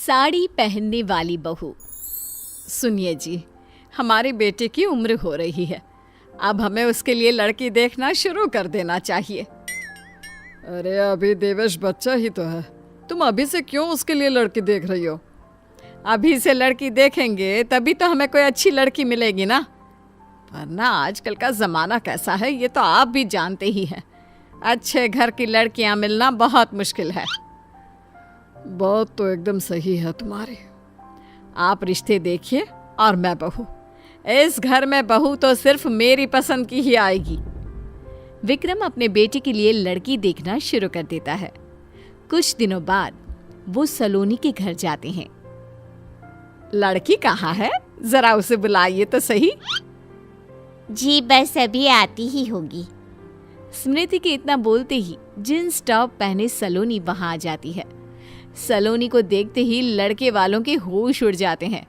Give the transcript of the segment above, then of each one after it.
साड़ी पहनने वाली बहू। सुनिए जी, हमारे बेटे की उम्र हो रही है, अब हमें उसके लिए लड़की देखना शुरू कर देना चाहिए। अरे अभी देवेश बच्चा ही तो है, तुम अभी से क्यों उसके लिए लड़की देख रही हो? अभी से लड़की देखेंगे तभी तो हमें कोई अच्छी लड़की मिलेगी ना, वरना आजकल का ज़माना कैसा है ये तो आप भी जानते ही हैं। अच्छे घर की लड़कियां मिलना बहुत मुश्किल है। बात तो एकदम सही है तुम्हारी। आप रिश्ते देखिए और मैं बहू। इस घर में बहू तो सिर्फ मेरी पसंद की ही आएगी। विक्रम अपने बेटे के लिए लड़की देखना शुरू कर देता है। कुछ दिनों बाद वो सलोनी के घर जाते हैं। लड़की कहाँ है, जरा उसे बुलाइए तो सही। जी बस अभी आती ही होगी। स्मृति के इतना बोलते ही जींस टॉप पहने सलोनी वहां आ जाती है। सलोनी को देखते ही लड़के वालों के होश उड़ जाते हैं।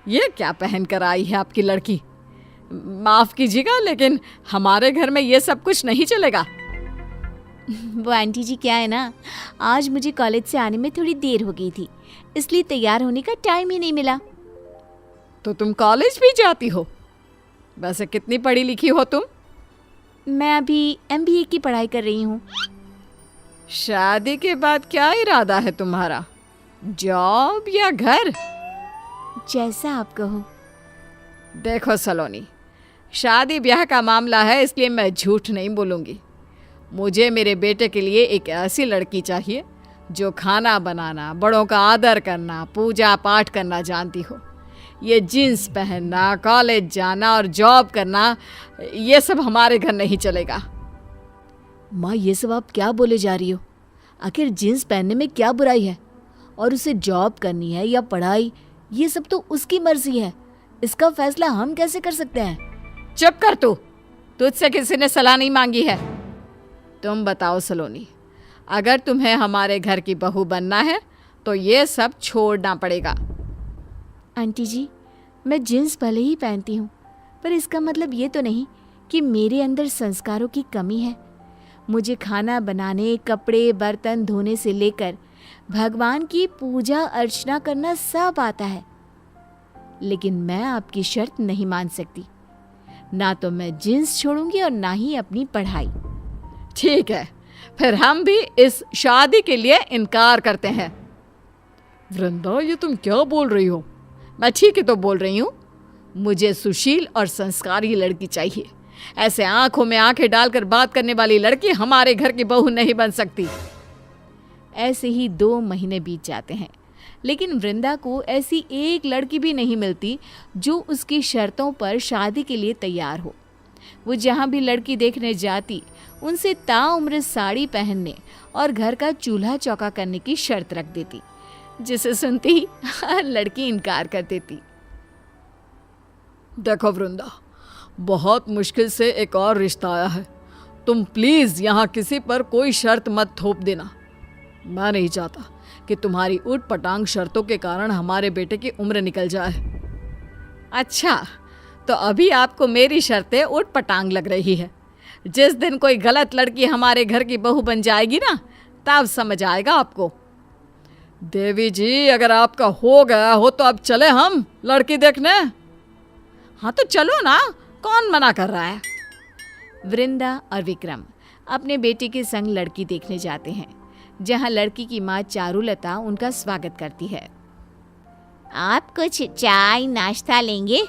ये क्या पहन कर आई है आपकी लड़की? माफ कीजिएगा, लेकिन हमारे घर में ये सब कुछ नहीं चलेगा। वो आंटी जी क्या है ना, आज मुझे कॉलेज से आने में थोड़ी देर हो गई थी, इसलिए तैयार होने का टाइम ही नहीं मिला। तो तुम कॉलेज भी जाती हो? वैसे कितनी पढ़ी लिखी हो तुम? मैं अभी MBA की पढ़ाई कर रही हूँ। शादी के बाद क्या इरादा है तुम्हारा, जॉब या घर? जैसा आप कहो। देखो सलोनी, शादी ब्याह का मामला है, इसलिए मैं झूठ नहीं बोलूँगी। मुझे मेरे बेटे के लिए एक ऐसी लड़की चाहिए जो खाना बनाना, बड़ों का आदर करना, पूजा पाठ करना जानती हो। ये जीन्स पहनना, कॉलेज जाना और जॉब करना, ये सब हमारे घर नहीं चलेगा। माँ, ये सब आप क्या बोले जा रही हो? आखिर जीन्स पहनने में क्या बुराई है? और उसे जॉब करनी है या पढ़ाई, ये सब तो उसकी मर्जी है। इसका फैसला हम कैसे कर सकते हैं? चुप कर तू, तुझसे किसी ने सलाह नहीं मांगी है। तुम बताओ सलोनी, अगर तुम्हें हमारे घर की बहू बनना है तो ये सब छोड़ना पड़ेगा। आंटी जी, मैं जीन्स भले ही पहनती हूँ, पर इसका मतलब ये तो नहीं कि मेरे अंदर संस्कारों की कमी है। मुझे खाना बनाने, कपड़े बर्तन धोने से लेकर भगवान की पूजा अर्चना करना सब आता है। लेकिन मैं आपकी शर्त नहीं मान सकती। ना तो मैं जीन्स छोड़ूंगी और ना ही अपनी पढ़ाई। ठीक है, फिर हम भी इस शादी के लिए इनकार करते हैं। वृंदा, ये तुम क्या बोल रही हो? मैं ठीक ही तो बोल रही हूँ। मुझे सुशील और संस्कारी लड़की चाहिए। ऐसे आंखों में आंखें डालकर बात करने वाली लड़की हमारे घर की बहू नहीं बन सकती। ऐसे ही 2 महीने बीत जाते हैं, लेकिन वृंदा को ऐसी एक लड़की भी नहीं मिलती जो उसकी शर्तों पर शादी के लिए तैयार हो। वो जहाँ भी लड़की देखने जाती, उनसे ताउम्र साड़ी पहनने और घर का चूल्हा चौका करने की शर्त रख देती, जिसे सुनते ही हर लड़की इनकार कर देती। देखो वृंदा, बहुत मुश्किल से एक और रिश्ता आया है। तुम प्लीज यहाँ किसी पर कोई शर्त मत थोप देना। मैं नहीं चाहता कि तुम्हारी ऊट पटांग शर्तों के कारण हमारे बेटे की उम्र निकल जाए। अच्छा, तो अभी आपको मेरी शर्तें ऊट पटांग लग रही है। जिस दिन कोई गलत लड़की हमारे घर की बहू बन जाएगी ना, तब समझ आएगा आपको। देवी जी, अगर आपका हो गया हो तो अब चले हम लड़की देखने। हाँ तो चलो ना, कौन मना कर रहा है। वृंदा और विक्रम अपने बेटे के संग लड़की देखने जाते हैं, जहाँ लड़की की माँ चारुलता उनका स्वागत करती है। आप कुछ चाय नाश्ता लेंगे?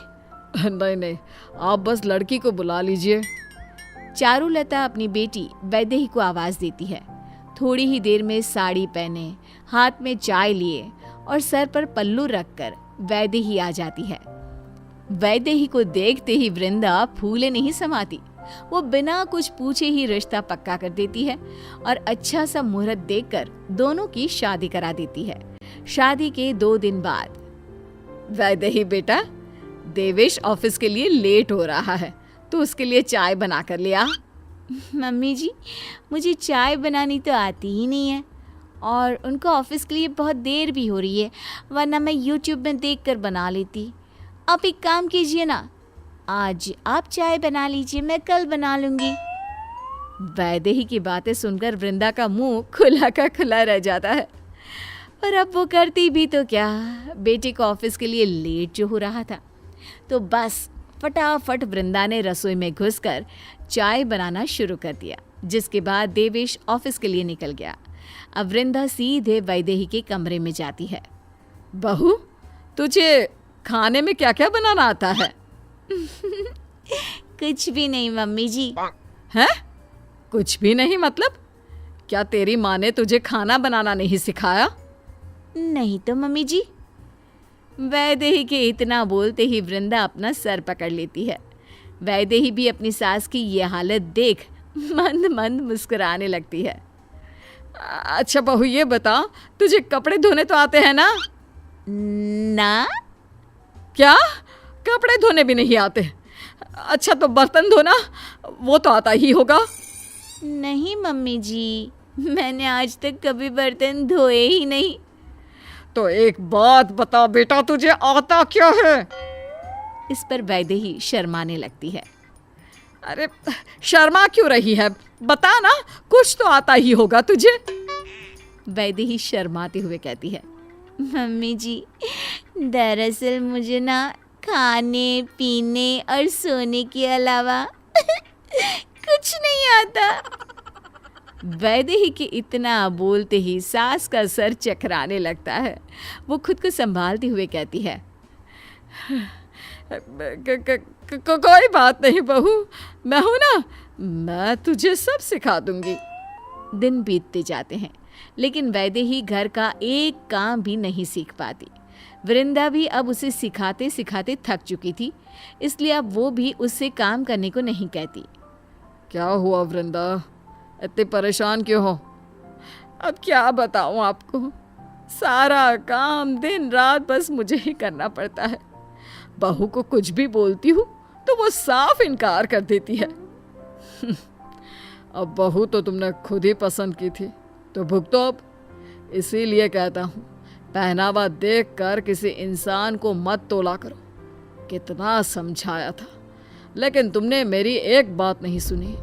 नहीं नहीं, आप बस लड़की को बुला लीजिए। चारुलता अपनी बेटी वैदेही को आवाज देती है। थोड़ी ही देर में साड़ी पहने, हाथ में चाय लिए और सर पर पल्लू रखकर वैदेही आ जाती है। वैदेही को देखते ही वृंदा फूले नहीं समाती। वो बिना कुछ पूछे ही रिश्ता पक्का कर देती है और अच्छा सा मुहूर्त देखकर दोनों की शादी करा देती है। शादी के 2 दिन बाद, वैदेही बेटा, देवेश ऑफिस के लिए लेट हो रहा है, तो उसके लिए चाय बना कर ले आ। मम्मी जी, मुझे चाय बनानी तो आती ही नहीं है और उनको ऑफिस के लिए बहुत देर भी हो रही है, वरना मैं YouTube में देखकर बना लेती। आप एक काम कीजिए ना, आज आप चाय बना लीजिए, मैं कल बना लूँगी। वैदेही की बातें सुनकर वृंदा का मुंह खुला का खुला रह जाता है। पर अब वो करती भी तो क्या, बेटे को ऑफिस के लिए लेट जो हो रहा था, तो बस फटाफट वृंदा ने रसोई में घुसकर चाय बनाना शुरू कर दिया, जिसके बाद देवेश ऑफिस के लिए निकल गया। अब वृंदा सीधे वैदेही के कमरे में जाती है। बहू, तुझे खाने में क्या क्या बनाना आता है? कुछ भी नहीं मम्मी जी। हैं? कुछ भी नहीं मतलब? क्या तेरी माँ ने तुझे खाना बनाना नहीं सिखाया? नहीं तो मम्मी जी। वैदेही के इतना बोलते ही वृंदा अपना सर पकड़ लेती है। वैदेही भी अपनी सास की ये हालत देख मंद मंद मुस्कुराने लगती है। अच्छा बहू, ये बता, तुझे कपड़े धोने तो आते हैं ना? ना। क्या? कपड़े धोने भी नहीं आते? अच्छा तो बर्तन धोना, वो तो आता ही होगा। नहीं मम्मी जी, मैंने आज तक कभी बर्तन धोए ही नहीं। तो एक बात बता बेटा, तुझे आता क्या है? इस पर वैदेही शर्माने लगती है। अरे शर्मा क्यों रही है? बता ना, कुछ तो आता ही होगा तुझे। वैदेही शर्माते हुए कहती है, मम्मी जी, दरअसल मुझे ना खाने पीने और सोने के अलावा कुछ नहीं आता। वैदेही के इतना बोलते ही सास का सर चकराने लगता है। वो खुद को संभालती हुए कहती है, कोई बात नहीं बहू, मैं हूं ना, मैं तुझे सब सिखा दूंगी। दिन बीतते जाते हैं, लेकिन वैदेही घर का एक काम भी नहीं सीख पाती। वृंदा भी अब उसे सिखाते सिखाते थक चुकी थी, इसलिए अब वो भी उससे काम करने को नहीं कहती। क्या हुआ वृंदा, इतने परेशान क्यों हो? अब क्या बताऊं आपको, सारा काम दिन रात बस मुझे ही करना पड़ता है। बहू को कुछ भी बोलती हूँ तो वो साफ इनकार कर देती है। अब बहू तो तुमने खुद ही पसंद की थी, तो भुगतो अब। इसीलिए कहता हूँ, पहनावा देख कर किसी इंसान को मत तोला करो। कितना समझाया था, लेकिन तुमने मेरी एक बात नहीं सुनी।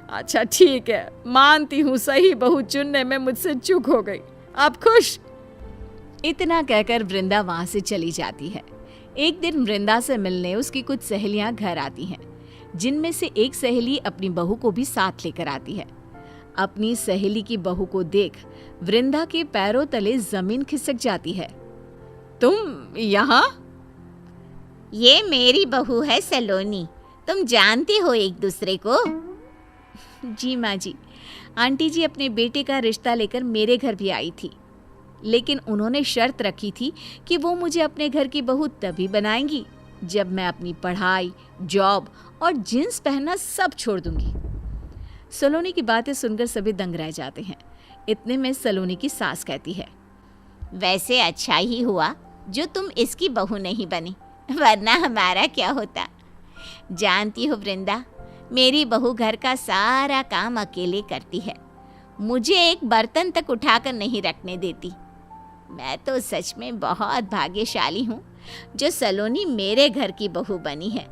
अच्छा ठीक है, मानती हूँ सही बहू चुनने में मुझसे चूक हो गई। आप खुश? इतना कहकर वृंदा वहां से चली जाती है। एक दिन वृंदा से मिलने उसकी कुछ सहेलियां घर आती हैं, जिनमें से एक सहेली अपनी बहू को भी साथ लेकर आती है। अपनी सहेली की बहू को देख वृंदा के पैरों तले जमीन खिसक जाती है। तुम यहाँ? ये मेरी बहू है सलोनी, तुम जानते हो एक दूसरे को? जी माँ जी, आंटी जी अपने बेटे का रिश्ता लेकर मेरे घर भी आई थी, लेकिन उन्होंने शर्त रखी थी कि वो मुझे अपने घर की बहू तभी बनाएंगी जब मैं अपनी पढ़ाई, जॉब और जींस पहनना सब छोड़ दूंगी। सलोनी की बातें सुनकर सभी दंग रह जाते हैं। इतने में सलोनी की सास कहती है, वैसे अच्छा ही हुआ जो तुम इसकी बहू नहीं बनी, वरना हमारा क्या होता। जानती हो वृंदा, मेरी बहू घर का सारा काम अकेले करती है, मुझे एक बर्तन तक उठाकर नहीं रखने देती। मैं तो सच में बहुत भाग्यशाली हूँ जो सलोनी मेरे घर की बहू बनी है।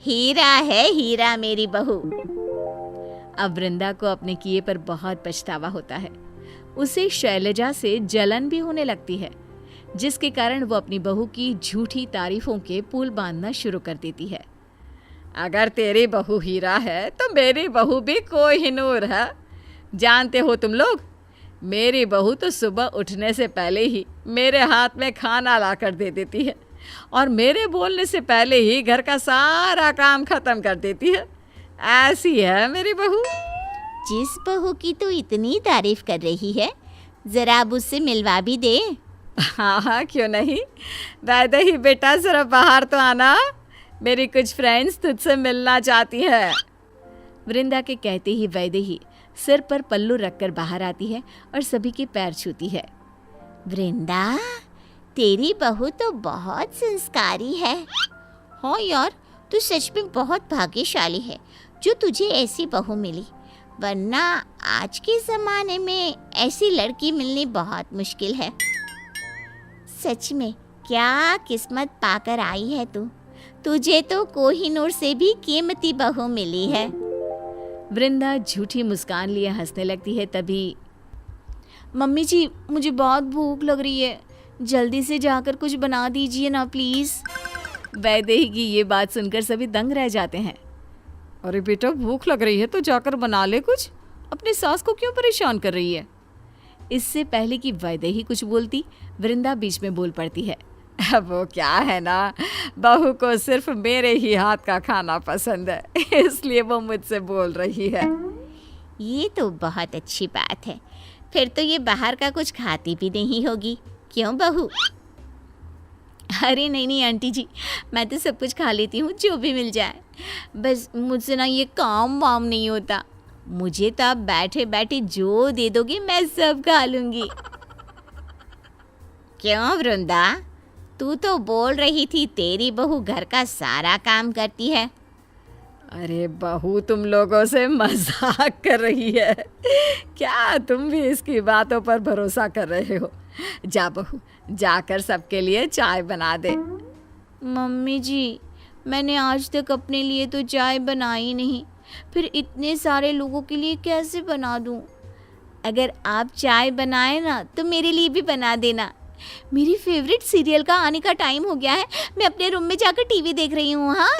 हीरा है हीरा मेरी बहू। अब वृंदा को अपने किए पर बहुत पछतावा होता है। उसे शैलजा से जलन भी होने लगती है, जिसके कारण वो अपनी बहू की झूठी तारीफों के पुल बांधना शुरू कर देती है। अगर तेरी बहू हीरा है तो मेरी बहू भी कोहिनूर है। जानते हो तुम लोग, मेरी बहू तो सुबह उठने से पहले ही मेरे हाथ में खाना ला कर दे देती है और मेरे बोलने से पहले ही घर का सारा काम खत्म कर देती है। ऐसी है मेरी बहू। जिस बहू की तो इतनी तारीफ कर रही है, जरा अब उससे मिलवा भी दे। हाँ हाँ, क्यों नहीं। वैदेही बेटा, जरा बाहर तो आना, मेरी कुछ फ्रेंड्स तुझसे मिलना चाहती है। वृंदा के कहते ही वैदेही सिर पर पल्लू रखकर बाहर आती है और सभी के पैर छूती है। वृंदा, तेरी बहू तो बहुत संस्कारी है। हाँ यार, तू सच में बहुत भाग्यशाली है जो तुझे ऐसी बहू मिली, वरना आज के ज़माने में ऐसी लड़की मिलनी बहुत मुश्किल है। सच में क्या किस्मत पाकर आई है तू। तुझे तो कोहिनूर से भी कीमती बहू मिली है। वृंदा झूठी मुस्कान लिए हंसने लगती है। तभी मम्मी जी मुझे बहुत भूख लग रही है, जल्दी से जाकर कुछ बना दीजिए ना प्लीज़। वैदेही की ये बात सुनकर सभी दंग रह जाते हैं। अरे बेटा, भूख लग रही है तो जाकर बना ले कुछ, अपनी सास को क्यों परेशान कर रही है? इससे पहले कि वैदेही कुछ बोलती, वृंदा बीच में बोल पड़ती है। वो क्या है ना, बहू को सिर्फ मेरे ही हाथ का खाना पसंद है, इसलिए वो मुझसे बोल रही है। ये तो बहुत अच्छी बात है, फिर तो ये बाहर का कुछ खाती भी नहीं होगी, क्यों बहू? अरे नहीं नहीं आंटी जी, मैं तो सब कुछ खा लेती हूँ जो भी मिल जाए, बस मुझसे ना ये काम वाम नहीं होता। मुझे तो आप बैठे बैठे जो दे दोगे मैं सब खा लूँगी। क्यों वृंदा, तू तो बोल रही थी तेरी बहू घर का सारा काम करती है। अरे बहू, तुम लोगों से मजाक कर रही है क्या? तुम भी इसकी बातों पर भरोसा कर रहे हो? जा बहू, जाकर सबके लिए चाय बना दे। मम्मी जी, मैंने आज तक अपने लिए तो चाय बनाई नहीं, फिर इतने सारे लोगों के लिए कैसे बना दूँ? अगर आप चाय बनाए ना तो मेरे लिए भी बना देना। मेरी फेवरेट सीरियल का आने का टाइम हो गया है, मैं अपने रूम में जाकर टीवी देख रही हूँ। हाँ,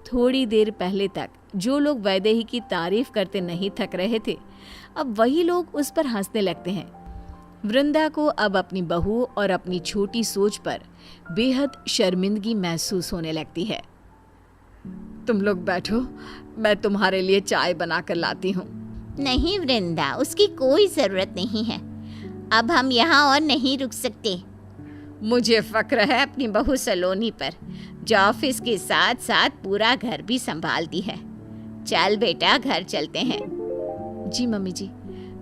थोड़ी देर पहले तक जो लोग वैदेही की तारीफ करते नहीं थक रहे थे, अब वही लोग उस पर हंसने लगते हैं। वृंदा को अब अपनी बहू और अपनी छोटी सोच पर बेहद शर्मिंदगी महसूस होने लगती है। तुम लोग बैठो, मैं तुम्हारे लिए चाय बना कर लाती हूँ। नहीं वृंदा, उसकी कोई ज़रूरत नहीं है, अब हम यहाँ और नहीं रुक सकते। मुझे फ़क्र है अपनी बहू सलोनी पर, जो ऑफिस के साथ साथ पूरा घर भी संभालती है। चल बेटा, घर चलते हैं। जी मम्मी जी,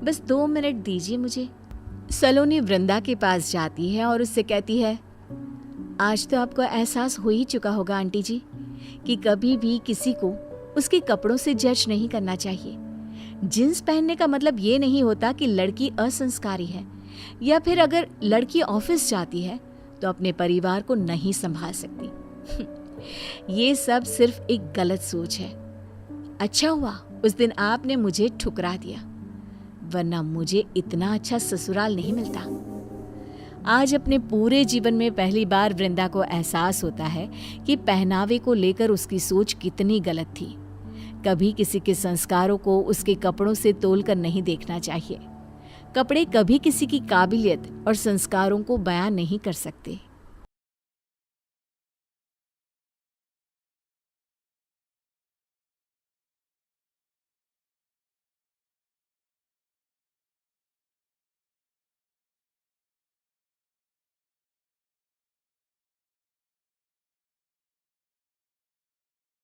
बस 2 मिनट दीजिए मुझे। सलोनी वृंदा के पास जाती है और उससे कहती है, आज तो आपको एहसास हो ही चुका होगा आंटी जी कि कभी भी किसी को उसके कपड़ों से जज नहीं करना चाहिए। जींस पहनने का मतलब ये नहीं होता कि लड़की असंस्कारी है, या फिर अगर लड़की ऑफिस जाती है तो अपने परिवार को नहीं संभाल सकती। ये सब सिर्फ एक गलत सोच है। अच्छा हुआ उस दिन आपने मुझे ठुकरा दिया, वरना मुझे इतना अच्छा ससुराल नहीं मिलता। आज अपने पूरे जीवन में पहली बार वृंदा को एहसास होता है कि पहनावे को लेकर उसकी सोच कितनी गलत थी। कभी किसी के संस्कारों को उसके कपड़ों से तोलकर नहीं देखना चाहिए। कपड़े कभी किसी की काबिलियत और संस्कारों को बयां नहीं कर सकते।